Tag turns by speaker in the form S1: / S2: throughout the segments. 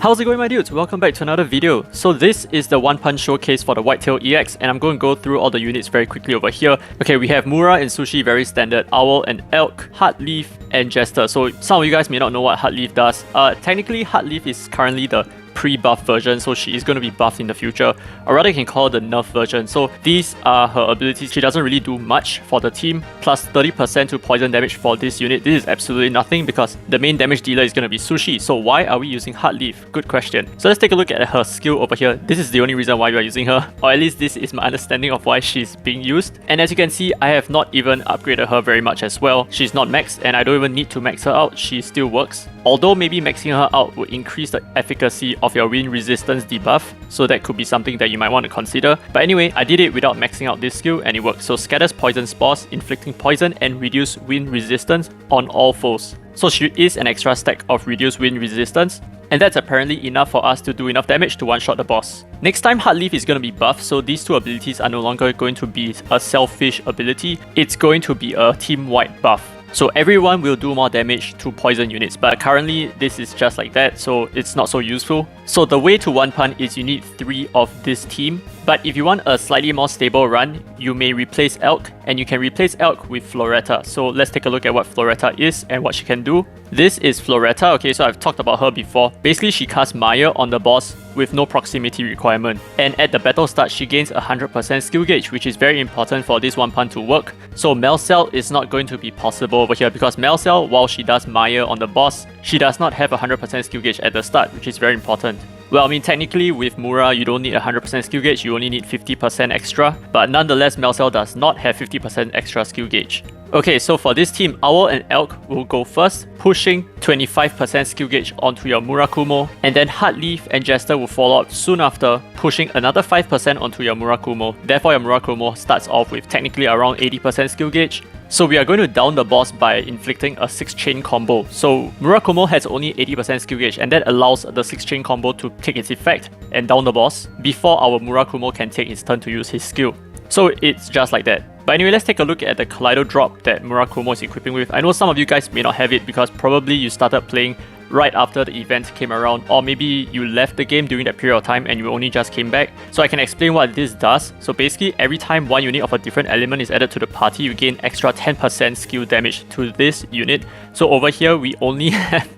S1: How's it going, my dudes? Welcome back to another video. So this is the One Punch showcase for the Whitetail EX, and I'm going to go through all the units very quickly over here. Okay, we have Mura and Sushi, very standard, Owl and Elk, Heartleaf and Jester. So some of you guys may not know what Heartleaf does. Technically, Heartleaf is currently the pre-buff version, so she is going to be buffed in the future, or rather you can call her the nerf version. So these are her abilities. She doesn't really do much for the team, plus 30% to poison damage for this unit. This is absolutely nothing because the main damage dealer is going to be Sushi. So why are we using Heartleaf? Good question. So let's take a look at her skill over here. This is the only reason why we are using her, or at least this is my understanding of why she's being used. And as you can see, I have not even upgraded her very much as well. She's not maxed, and I don't even need to max her out. She still works. Although maybe maxing her out would increase the efficacy of your wind resistance debuff, so that could be something that you might want to consider. But anyway, I did it without maxing out this skill and it worked. So scatters poison spores, inflicting poison and reduce wind resistance on all foes. So she is an extra stack of reduced wind resistance, and that's apparently enough for us to do enough damage to one-shot the boss. Next time, Heartleaf is going to be buffed, so these two abilities are no longer going to be a selfish ability. It's going to be a team-wide buff. So everyone will do more damage to poison units, but currently this is just like that, so it's not so useful. So the way to one punch is you need 3 of this team, but if you want a slightly more stable run, you may replace Elk, and you can replace Elk with Floretta. So let's take a look at what Floretta is and what she can do. This is Floretta. Okay, so I've talked about her before. Basically, she casts Mire on the boss with no proximity requirement, and at the battle start, she gains 100% skill gauge, which is very important for this one punch to work. So Melcel is not going to be possible over here because Melcel, while she does Mire on the boss, she does not have 100% skill gauge at the start, which is very important. Well, I mean, technically with Mura, you don't need 100% skill gauge, you only need 50% extra, but nonetheless, Melcel does not have 50% extra skill gauge. Okay, so for this team, Owl and Elk will go first, pushing 25% skill gauge onto your Murakumo, and then Heartleaf and Jester will follow up soon after, pushing another 5% onto your Murakumo. Therefore, your Murakumo starts off with technically around 80% skill gauge. So we are going to down the boss by inflicting a 6-chain combo. So Murakumo has only 80% skill gauge, and that allows the 6-chain combo to take its effect and down the boss before our Murakumo can take its turn to use his skill. So it's just like that. But anyway, let's take a look at the Kaleido drop that Murakumo is equipping with. I know some of you guys may not have it because probably you started playing right after the event came around, or maybe you left the game during that period of time and you only just came back. So I can explain what this does. So basically, every time one unit of a different element is added to the party, you gain extra 10% skill damage to this unit. So over here, we only have...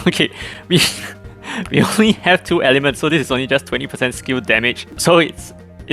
S1: okay, we only have 2 elements, so this is only just 20% skill damage. So it's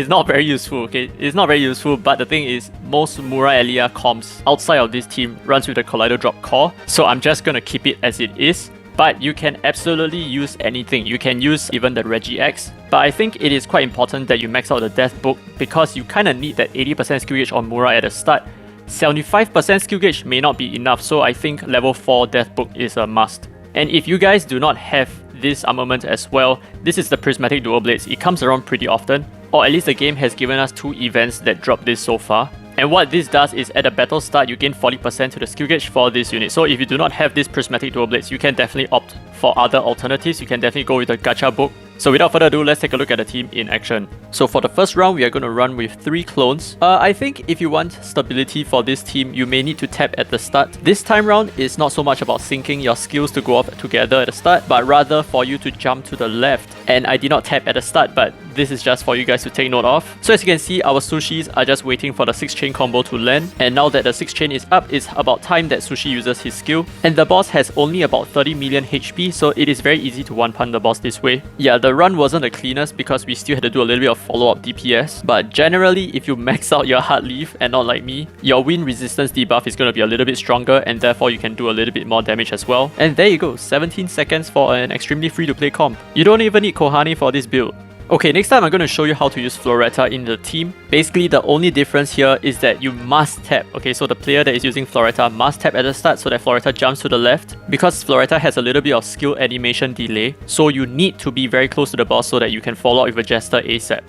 S1: not very useful, okay? It's not very useful, but the thing is, most Mura Elia comps outside of this team runs with the Kaleido drop core, so I'm just gonna keep it as it is. But you can absolutely use anything. You can use even the Reggie X. But I think it is quite important that you max out the Death Book because you kind of need that 80% skill gauge on Mura at the start. 75% skill gauge may not be enough, so I think level 4 Death Book is a must. And if you guys do not have this armament as well, this is the Prismatic Dual Blades. It comes around pretty often, or at least the game has given us 2 events that drop this so far. And what this does is at the battle start, you gain 40% to the skill gauge for this unit. So if you do not have this Prismatic Dual Blades, you can definitely opt for other alternatives. You can definitely go with the Gacha book. So without further ado, let's take a look at the team in action. So for the first round, we are going to run with 3 clones. I think if you want stability for this team, you may need to tap at the start. This time round is not so much about syncing your skills to go off together at the start, but rather for you to jump to the left. And I did not tap at the start, but this is just for you guys to take note of. So as you can see, our Sushis are just waiting for the 6-chain combo to land. And now that the 6-chain is up, it's about time that Sushi uses his skill. And the boss has only about 30 million HP, so it is very easy to one-punch the boss this way. Yeah, the run wasn't the cleanest because we still had to do a little bit of follow-up DPS. But generally, if you max out your Heartleaf and not like me, your wind resistance debuff is going to be a little bit stronger, and therefore you can do a little bit more damage as well. And there you go, 17 seconds for an extremely free-to-play comp. You don't even need Kohane for this build. Okay, next time I'm going to show you how to use Floretta in the team. Basically, the only difference here is that you must tap. Okay, so the player that is using Floretta must tap at the start so that Floretta jumps to the left. Because Floretta has a little bit of skill animation delay, so you need to be very close to the boss so that you can follow up with a Jester ASAP.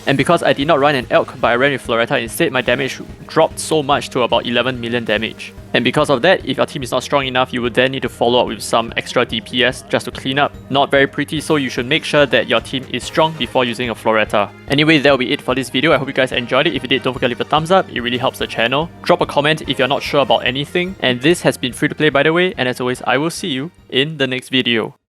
S1: And because I did not run an Elk but I ran with Floretta instead, my damage dropped so much to about 11 million damage. And because of that, if your team is not strong enough, you would then need to follow up with some extra DPS just to clean up. Not very pretty, so you should make sure that your team is strong before using a Floretta. Anyway, that'll be it for this video. I hope you guys enjoyed it. If you did, don't forget to leave a thumbs up. It really helps the channel. Drop a comment if you're not sure about anything. And this has been free to play, by the way. And as always, I will see you in the next video.